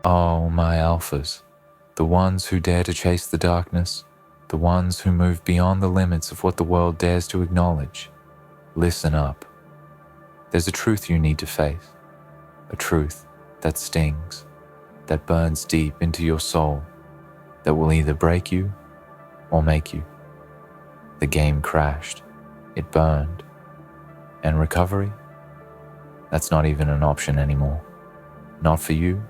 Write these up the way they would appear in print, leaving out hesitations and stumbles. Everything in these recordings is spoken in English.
Oh, my alphas, the ones who dare to chase the darkness, the ones who move beyond the limits of what the world dares to acknowledge. Listen up. There's a truth you need to face, a truth that stings, that burns deep into your soul, that will either break you or make you. The game crashed, it burned, and recovery? That's not even an option anymore. Not for you,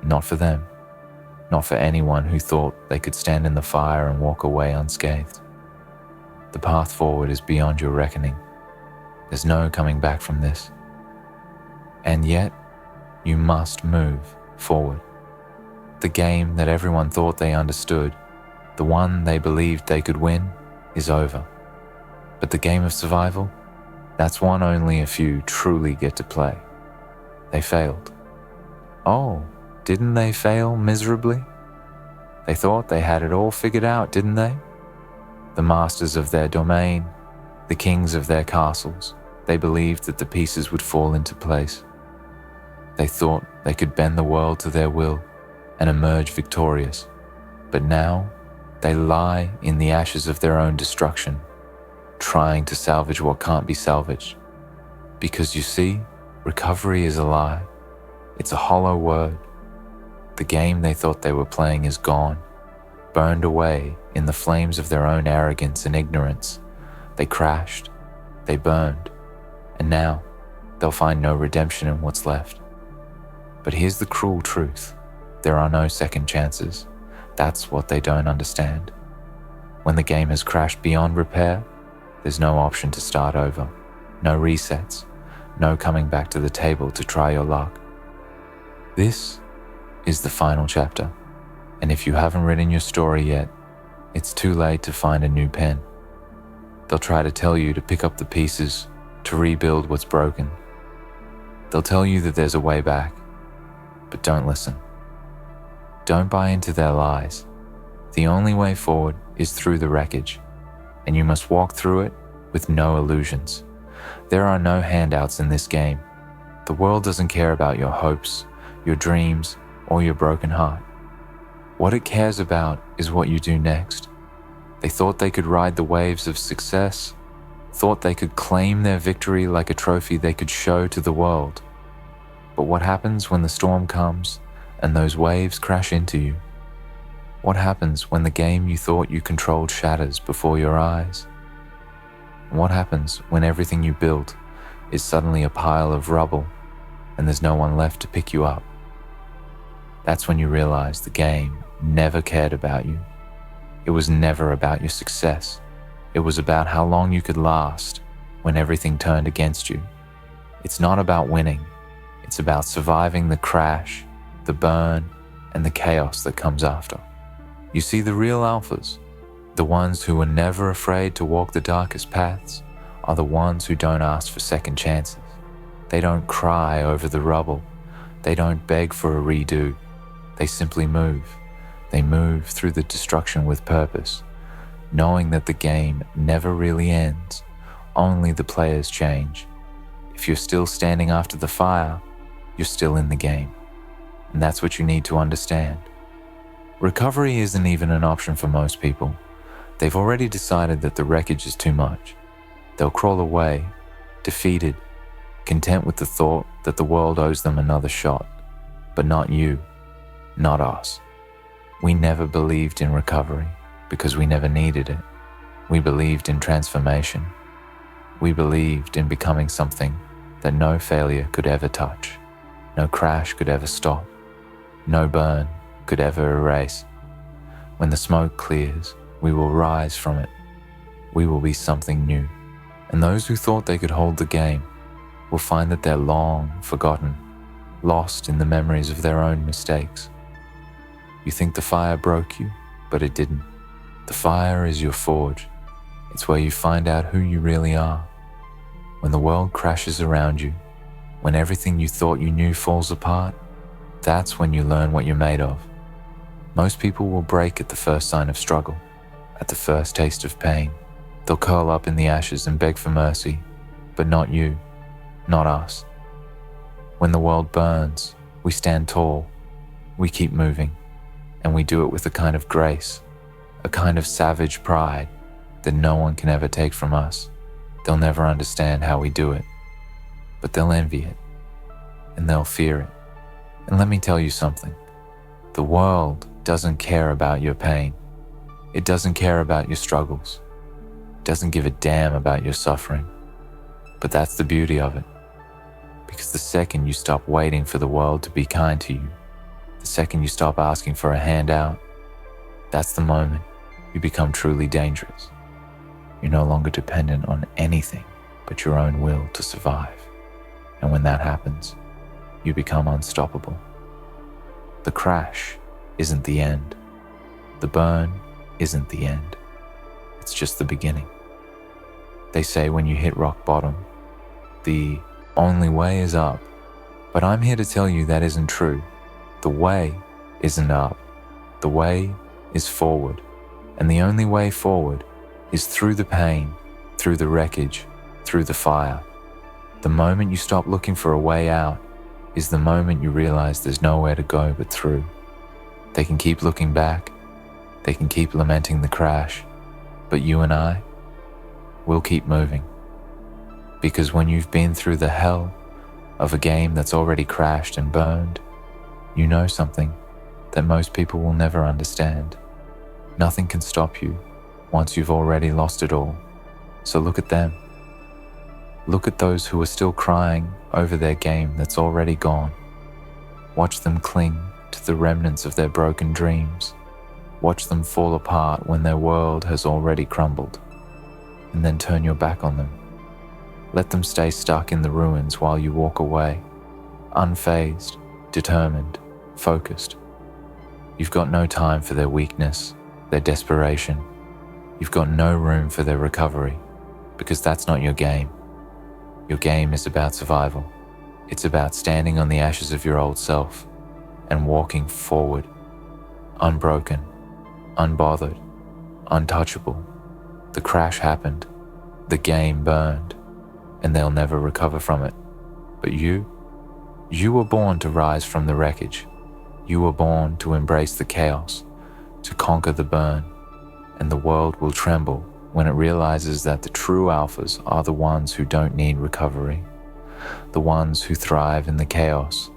not for them, not for anyone who thought they could stand in the fire and walk away unscathed. The path forward is beyond your reckoning. There's no coming back from this. And yet, you must move forward. The game that everyone thought they understood, the one they believed they could win, is over. But the game of survival, that's one only a few truly get to play. They failed. Oh, didn't they fail miserably? They thought they had it all figured out, didn't they? The masters of their domain, the kings of their castles, they believed that the pieces would fall into place. They thought they could bend the world to their will and emerge victorious. But now, they lie in the ashes of their own destruction, trying to salvage what can't be salvaged. Because you see, recovery is a lie. It's a hollow word. The game they thought they were playing is gone, burned away in the flames of their own arrogance and ignorance. They crashed, they burned, and now they'll find no redemption in what's left. But here's the cruel truth. There are no second chances. That's what they don't understand. When the game has crashed beyond repair, there's no option to start over, no resets, no coming back to the table to try your luck. This is the final chapter, and if you haven't written your story yet, it's too late to find a new pen. They'll try to tell you to pick up the pieces, to rebuild what's broken. They'll tell you that there's a way back, but don't listen. Don't buy into their lies. The only way forward is through the wreckage, and you must walk through it with no illusions. There are no handouts in this game. The world doesn't care about your hopes, your dreams, or your broken heart. What it cares about is what you do next. They thought they could ride the waves of success, thought they could claim their victory like a trophy they could show to the world. But what happens when the storm comes and those waves crash into you? What happens when the game you thought you controlled shatters before your eyes? What happens when everything you built is suddenly a pile of rubble and there's no one left to pick you up? That's when you realize the game never cared about you. It was never about your success. It was about how long you could last when everything turned against you. It's not about winning. It's about surviving the crash, the burn, and the chaos that comes after. You see, the real alphas, the ones who were never afraid to walk the darkest paths, are the ones who don't ask for second chances. They don't cry over the rubble. They don't beg for a redo. They simply move. They move through the destruction with purpose, knowing that the game never really ends, only the players change. If you're still standing after the fire, you're still in the game. And that's what you need to understand. Recovery isn't even an option for most people. They've already decided that the wreckage is too much. They'll crawl away, defeated, content with the thought that the world owes them another shot. But not you, not us. We never believed in recovery because we never needed it. We believed in transformation. We believed in becoming something that no failure could ever touch, no crash could ever stop, no burn could ever erase. When the smoke clears, we will rise from it. We will be something new. And those who thought they could hold the game will find that they're long forgotten, lost in the memories of their own mistakes. You think the fire broke you, but it didn't. The fire is your forge. It's where you find out who you really are. When the world crashes around you, when everything you thought you knew falls apart, that's when you learn what you're made of. Most people will break at the first sign of struggle, at the first taste of pain. They'll curl up in the ashes and beg for mercy, but not you, not us. When the world burns, we stand tall. We keep moving, and we do it with a kind of grace, a kind of savage pride that no one can ever take from us. They'll never understand how we do it, but they'll envy it, and they'll fear it. And let me tell you something. The world doesn't care about your pain. It doesn't care about your struggles. It doesn't give a damn about your suffering. But that's the beauty of it. Because the second you stop waiting for the world to be kind to you, the second you stop asking for a handout, that's the moment you become truly dangerous. You're no longer dependent on anything but your own will to survive. And when that happens, you become unstoppable. The crash isn't the end. The burn isn't the end. It's just the beginning. They say when you hit rock bottom, the only way is up. But I'm here to tell you that isn't true. The way isn't up. The way is forward. And the only way forward is through the pain, through the wreckage, through the fire. The moment you stop looking for a way out is the moment you realize there's nowhere to go but through. They can keep looking back. They can keep lamenting the crash. But you and I, we'll keep moving. Because when you've been through the hell of a game that's already crashed and burned, you know something that most people will never understand. Nothing can stop you once you've already lost it all. So look at them. Look at those who are still crying over their game that's already gone. Watch them cling to the remnants of their broken dreams. Watch them fall apart when their world has already crumbled. And then turn your back on them. Let them stay stuck in the ruins while you walk away, unfazed, determined, focused. You've got no time for their weakness, their desperation. You've got no room for their recovery, because that's not your game. Your game is about survival. It's about standing on the ashes of your old self and walking forward, unbroken, unbothered, untouchable. The crash happened, the game burned, and they'll never recover from it. But you were born to rise from the wreckage. You were born to embrace the chaos, to conquer the burn, and the world will tremble when it realizes that the true alphas are the ones who don't need recovery, the ones who thrive in the chaos,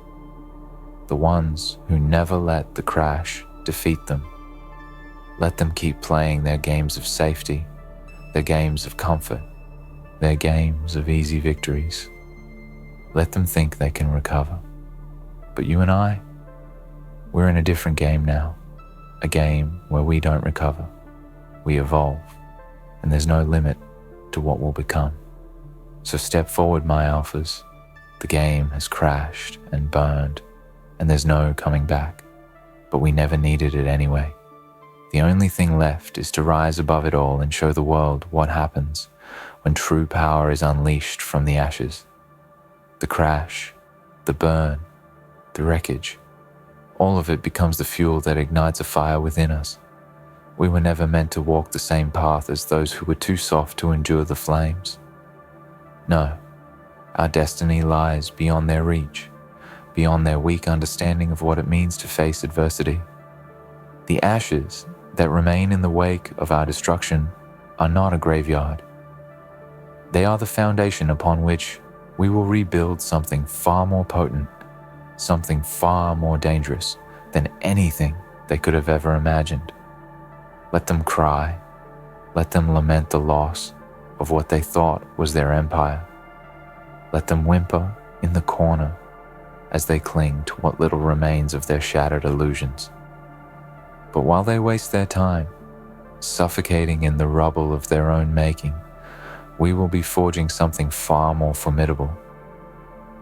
the ones who never let the crash defeat them. Let them keep playing their games of safety, their games of comfort, their games of easy victories. Let them think they can recover. But you and I, we're in a different game now, a game where we don't recover. We evolve, and there's no limit to what we'll become. So step forward, my alphas. The game has crashed and burned, and there's no coming back, but we never needed it anyway. The only thing left is to rise above it all and show the world what happens when true power is unleashed from the ashes. The crash, the burn, the wreckage, all of it becomes the fuel that ignites a fire within us. We were never meant to walk the same path as those who were too soft to endure the flames. No, our destiny lies beyond their reach, beyond their weak understanding of what it means to face adversity. The ashes that remain in the wake of our destruction are not a graveyard. They are the foundation upon which we will rebuild something far more potent, something far more dangerous than anything they could have ever imagined. Let them cry. Let them lament the loss of what they thought was their empire. Let them whimper in the corner as they cling to what little remains of their shattered illusions. But while they waste their time, suffocating in the rubble of their own making, we will be forging something far more formidable.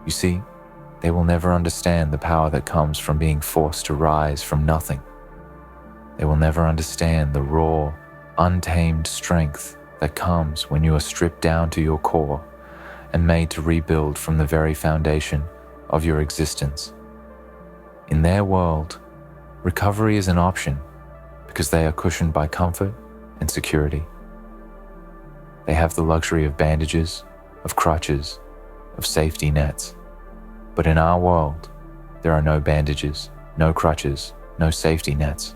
You see, they will never understand the power that comes from being forced to rise from nothing. They will never understand the raw, untamed strength that comes when you are stripped down to your core and made to rebuild from the very foundation of your existence. In their world, recovery is an option because they are cushioned by comfort and security. They have the luxury of bandages, of crutches, of safety nets. But in our world, there are no bandages, No crutches, no safety nets.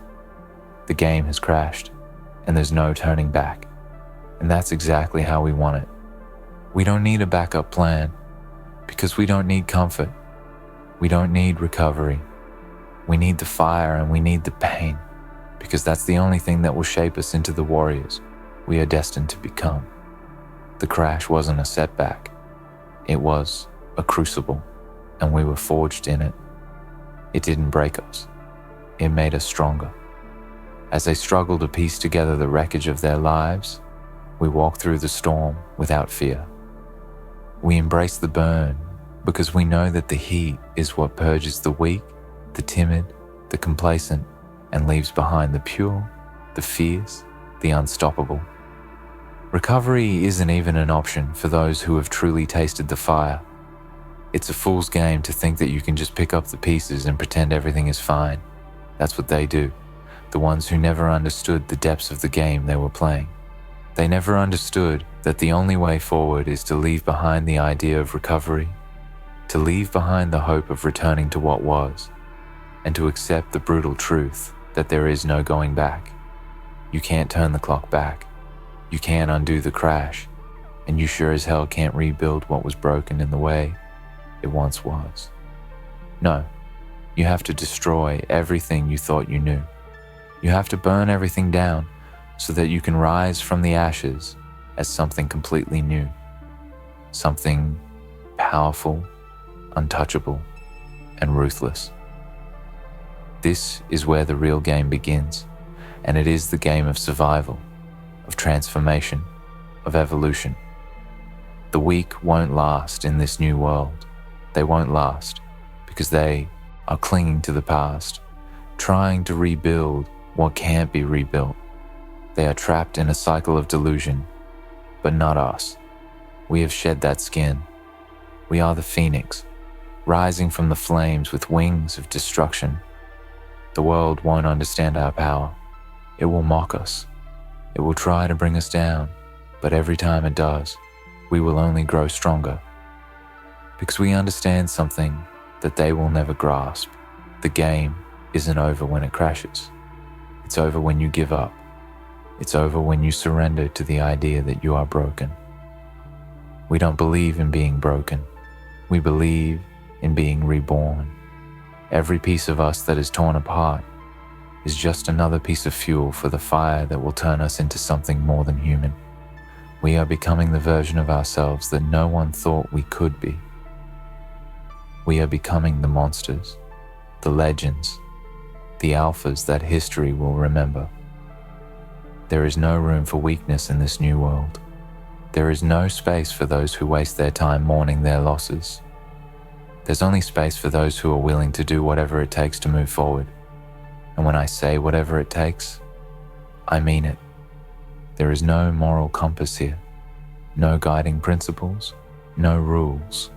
The game has crashed, and there's no turning back. And that's exactly how we want it. We don't need a backup plan, because we don't need comfort. We don't need recovery. We need the fire and we need the pain, because that's the only thing that will shape us into the warriors we are destined to become. The crash wasn't a setback. It was a crucible, and we were forged in it. It didn't break us. It made us stronger. As they struggled to piece together the wreckage of their lives, we walked through the storm without fear. We embrace the burn because we know that the heat is what purges the weak, the timid, the complacent, and leaves behind the pure, the fierce, the unstoppable. Recovery isn't even an option for those who have truly tasted the fire. It's a fool's game to think that you can just pick up the pieces and pretend everything is fine. That's what they do, the ones who never understood the depths of the game they were playing. They never understood that the only way forward is to leave behind the idea of recovery, to leave behind the hope of returning to what was, and to accept the brutal truth that there is no going back. You can't turn the clock back. You can't undo the crash, and you sure as hell can't rebuild what was broken in the way it once was. No, you have to destroy everything you thought you knew. You have to burn everything down so that you can rise from the ashes as something completely new, something powerful, untouchable, and ruthless. This is where the real game begins, and it is the game of survival, of transformation, of evolution. The weak won't last in this new world. They won't last because they are clinging to the past, trying to rebuild what can't be rebuilt. They are trapped in a cycle of delusion, but not us. We have shed that skin. We are the phoenix, rising from the flames with wings of destruction. The world won't understand our power. It will mock us. It will try to bring us down, but every time it does, we will only grow stronger. Because we understand something that they will never grasp. The game isn't over when it crashes. It's over when you give up. It's over when you surrender to the idea that you are broken. We don't believe in being broken. We believe in being reborn. Every piece of us that is torn apart is just another piece of fuel for the fire that will turn us into something more than human. We are becoming the version of ourselves that no one thought we could be. We are becoming the monsters, the legends, the alphas that history will remember. There is no room for weakness in this new world. There is no space for those who waste their time mourning their losses. There's only space for those who are willing to do whatever it takes to move forward. And when I say whatever it takes, I mean it. There is no moral compass here, no guiding principles, no rules.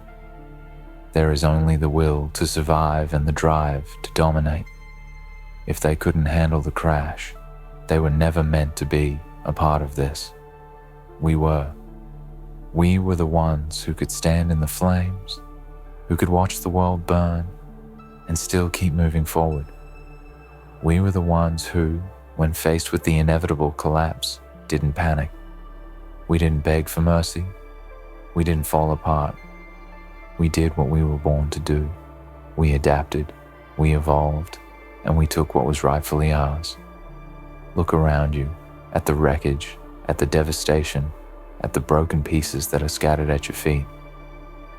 There is only the will to survive and the drive to dominate. If they couldn't handle the crash, they were never meant to be a part of this. We were. We were the ones who could stand in the flames, who could watch the world burn and still keep moving forward. We were the ones who, when faced with the inevitable collapse, didn't panic. We didn't beg for mercy. We didn't fall apart. We did what we were born to do. We adapted, we evolved, and we took what was rightfully ours. Look around you, at the wreckage, at the devastation, at the broken pieces that are scattered at your feet.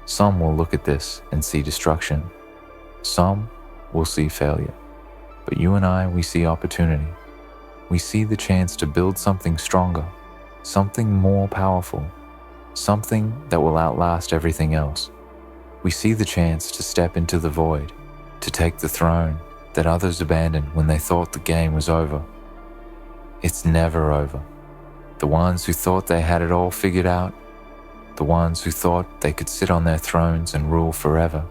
Some will look at this and see destruction. Some will see failure. But you and I, we see opportunity. We see the chance to build something stronger, something more powerful, something that will outlast everything else. We see the chance to step into the void, to take the throne that others abandoned when they thought the game was over. It's never over. The ones who thought they had it all figured out, the ones who thought they could sit on their thrones and rule forever,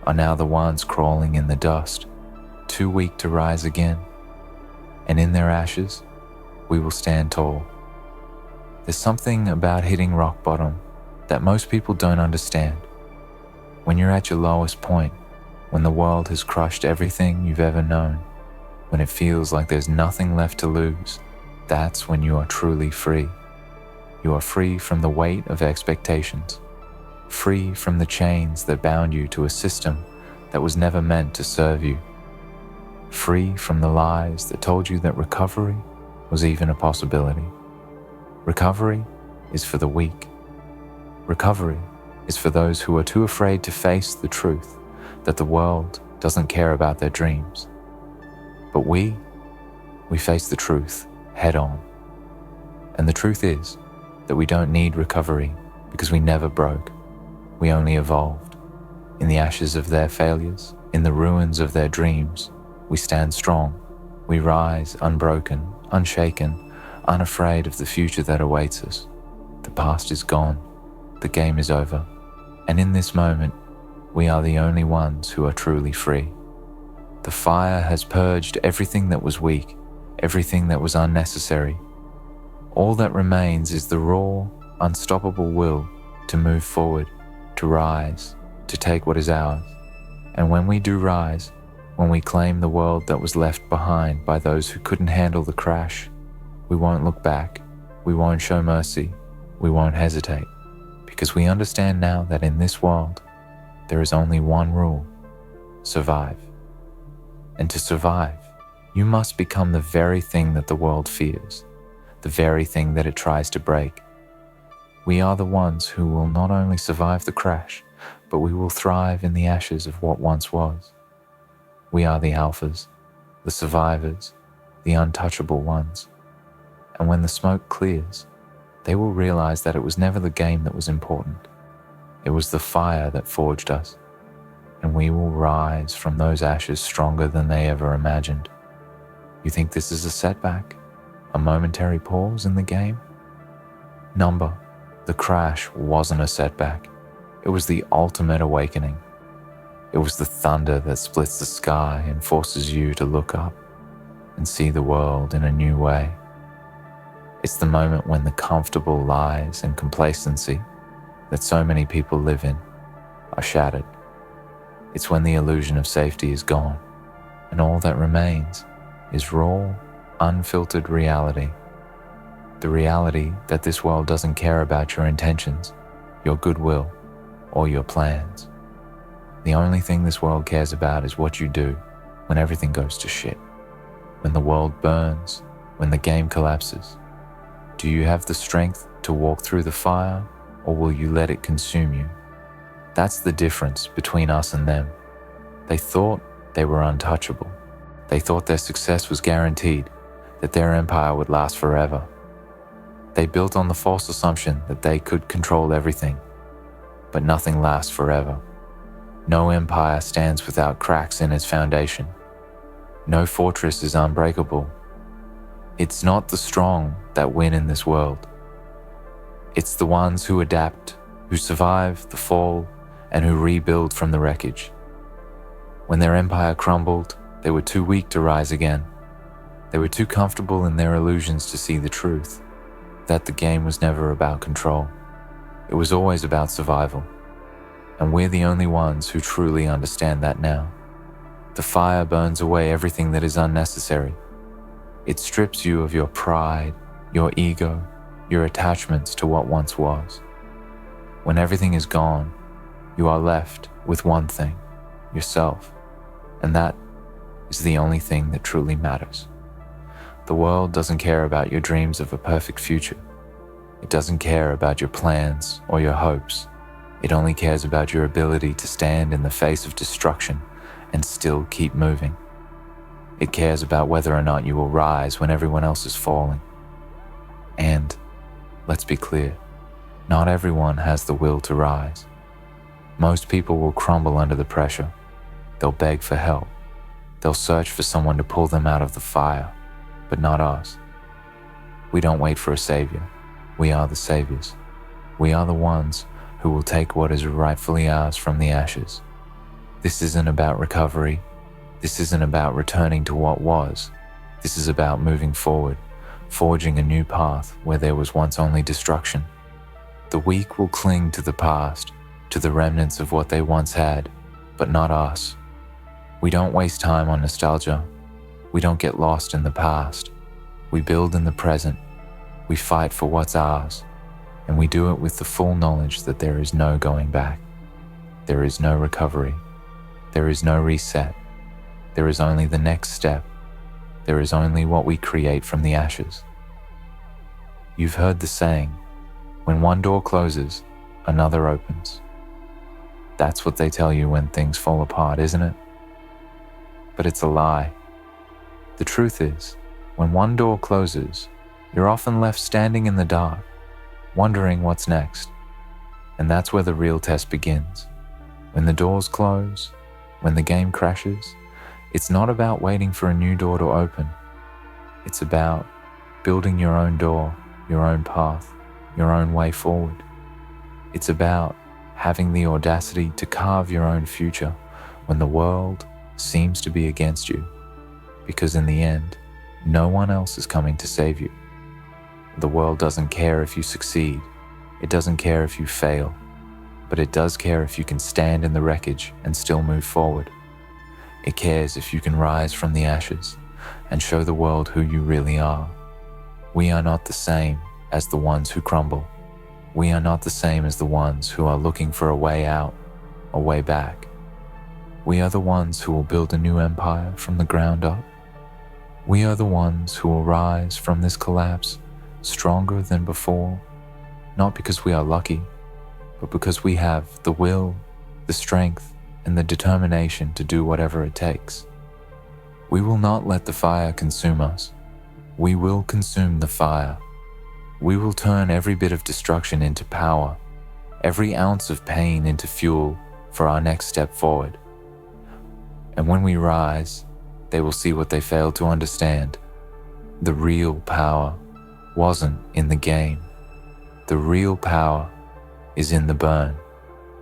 are now the ones crawling in the dust, too weak to rise again. And in their ashes, we will stand tall. There's something about hitting rock bottom that most people don't understand. When you're at your lowest point, when the world has crushed everything you've ever known, when it feels like there's nothing left to lose, that's when you are truly free. You are free from the weight of expectations, free from the chains that bound you to a system that was never meant to serve you, free from the lies that told you that recovery was even a possibility. Recovery is for the weak. Recovery is for those who are too afraid to face the truth that the world doesn't care about their dreams. But we face the truth head on. And the truth is that we don't need recovery because we never broke. We only evolved. In the ashes of their failures, in the ruins of their dreams, we stand strong. We rise unbroken, unshaken, unafraid of the future that awaits us. The past is gone. The game is over. And in this moment, we are the only ones who are truly free. The fire has purged everything that was weak, everything that was unnecessary. All that remains is the raw, unstoppable will to move forward, to rise, to take what is ours. And when we do rise, when we claim the world that was left behind by those who couldn't handle the crash, we won't look back, we won't show mercy, we won't hesitate, because we understand now that in this world, there is only one rule: survive. And to survive, you must become the very thing that the world fears, the very thing that it tries to break. We are the ones who will not only survive the crash, but we will thrive in the ashes of what once was. We are the alphas, the survivors, the untouchable ones. And when the smoke clears, they will realize that it was never the game that was important. It was the fire that forged us. And we will rise from those ashes stronger than they ever imagined. You think this is a setback? A momentary pause in the game? Number, the crash wasn't a setback. It was the ultimate awakening. It was the thunder that splits the sky and forces you to look up and see the world in a new way. It's the moment when the comfortable lies and complacency that so many people live in are shattered. It's when the illusion of safety is gone, and all that remains is raw, unfiltered reality. The reality that this world doesn't care about your intentions, your goodwill, or your plans. The only thing this world cares about is what you do when everything goes to shit. When the world burns, when the game collapses. Do you have the strength to walk through the fire, or will you let it consume you? That's the difference between us and them. They thought they were untouchable. They thought their success was guaranteed, that their empire would last forever. They built on the false assumption that they could control everything. But nothing lasts forever. No empire stands without cracks in its foundation. No fortress is unbreakable. It's not the strong that win in this world. It's the ones who adapt, who survive the fall, and who rebuild from the wreckage. When their empire crumbled, they were too weak to rise again. They were too comfortable in their illusions to see the truth, that the game was never about control. It was always about survival. And we're the only ones who truly understand that now. The fire burns away everything that is unnecessary. It strips you of your pride, your ego, your attachments to what once was. When everything is gone, you are left with one thing, yourself, and that is the only thing that truly matters. The world doesn't care about your dreams of a perfect future. It doesn't care about your plans or your hopes. It only cares about your ability to stand in the face of destruction and still keep moving. It cares about whether or not you will rise when everyone else is falling. And, let's be clear, not everyone has the will to rise. Most people will crumble under the pressure. They'll beg for help. They'll search for someone to pull them out of the fire, but not us. We don't wait for a savior. We are the saviors. We are the ones who will take what is rightfully ours from the ashes. This isn't about recovery. This isn't about returning to what was. This is about moving forward, forging a new path where there was once only destruction. The weak will cling to the past, to the remnants of what they once had, but not us. We don't waste time on nostalgia. We don't get lost in the past. We build in the present. We fight for what's ours. And we do it with the full knowledge that there is no going back. There is no recovery. There is no reset. There is only the next step. There is only what we create from the ashes. You've heard the saying, when one door closes, another opens. That's what they tell you when things fall apart, isn't it? But it's a lie. The truth is, when one door closes, you're often left standing in the dark, wondering what's next. And that's where the real test begins. When the doors close, when the game crashes, it's not about waiting for a new door to open. It's about building your own door, your own path, your own way forward. It's about having the audacity to carve your own future when the world seems to be against you, because in the end, no one else is coming to save you. The world doesn't care if you succeed. It doesn't care if you fail, but it does care if you can stand in the wreckage and still move forward. It cares if you can rise from the ashes and show the world who you really are. We are not the same as the ones who crumble. We are not the same as the ones who are looking for a way out, a way back. We are the ones who will build a new empire from the ground up. We are the ones who will rise from this collapse stronger than before, not because we are lucky, but because we have the will, the strength, and the determination to do whatever it takes. We will not let the fire consume us. We will consume the fire. We will turn every bit of destruction into power, every ounce of pain into fuel for our next step forward. And when we rise, they will see what they failed to understand. The real power wasn't in the game. The real power is in the burn.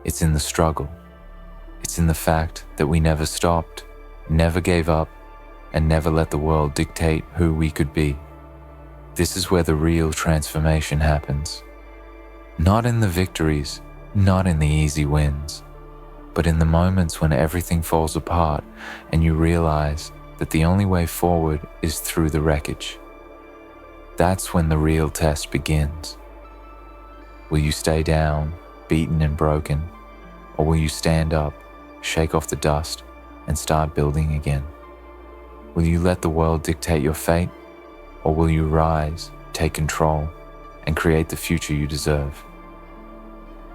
It's in the struggle. It's in the fact that we never stopped, never gave up, and never let the world dictate who we could be. This is where the real transformation happens. Not in the victories, not in the easy wins, but in the moments when everything falls apart and you realize that the only way forward is through the wreckage. That's when the real test begins. Will you stay down, beaten and broken, or will you stand up, shake off the dust, and start building again? Will you let the world dictate your fate, or will you rise, take control, and create the future you deserve?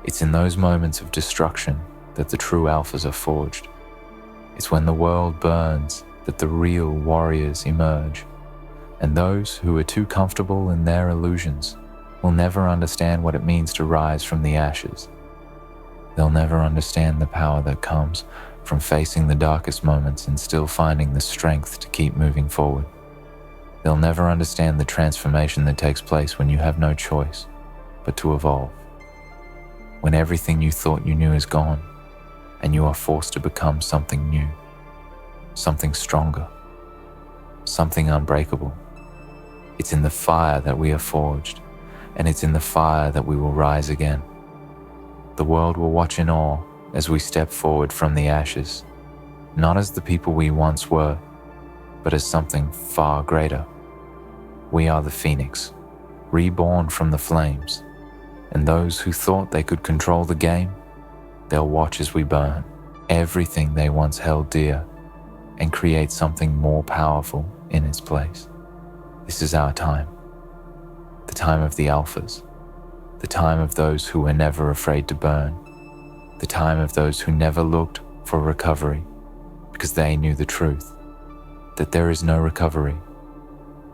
It's in those moments of destruction that the true alphas are forged. It's when the world burns that the real warriors emerge, and those who are too comfortable in their illusions will never understand what it means to rise from the ashes. They'll never understand the power that comes from facing the darkest moments and still finding the strength to keep moving forward. They'll never understand the transformation that takes place when you have no choice but to evolve. When everything you thought you knew is gone, and you are forced to become something new, something stronger, something unbreakable. It's in the fire that we are forged, and it's in the fire that we will rise again. The world will watch in awe as we step forward from the ashes, not as the people we once were, but as something far greater. We are the phoenix, reborn from the flames, and those who thought they could control the game, they'll watch as we burn everything they once held dear and create something more powerful in its place. This is our time, the time of the alphas, the time of those who were never afraid to burn, the time of those who never looked for recovery because they knew the truth, that there is no recovery.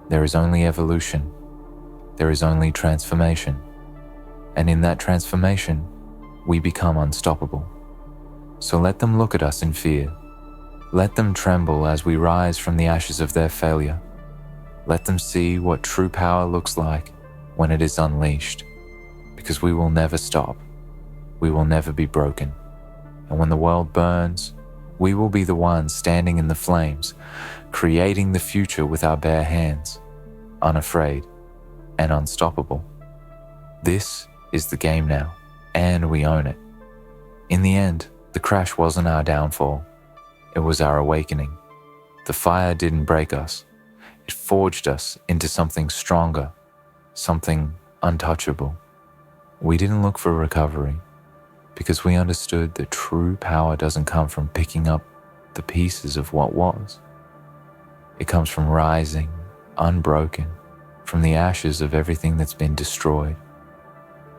There is only evolution. There is only transformation. And in that transformation, we become unstoppable. So let them look at us in fear. Let them tremble as we rise from the ashes of their failure. Let them see what true power looks like when it is unleashed, because we will never stop. We will never be broken. And when the world burns, we will be the ones standing in the flames, creating the future with our bare hands, unafraid and unstoppable. This is the game now, and we own it. In the end, the crash wasn't our downfall. It was our awakening. The fire didn't break us. It forged us into something stronger, something untouchable. We didn't look for recovery because we understood that true power doesn't come from picking up the pieces of what was. It comes from rising, unbroken, from the ashes of everything that's been destroyed.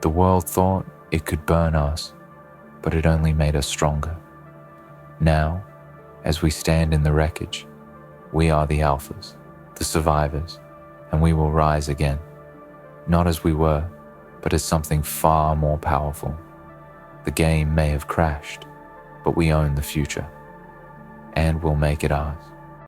The world thought it could burn us, but it only made us stronger. Now, as we stand in the wreckage, we are the alphas, the survivors, and we will rise again, not as we were, but as something far more powerful. The game may have crashed, but we own the future, and we'll make it ours.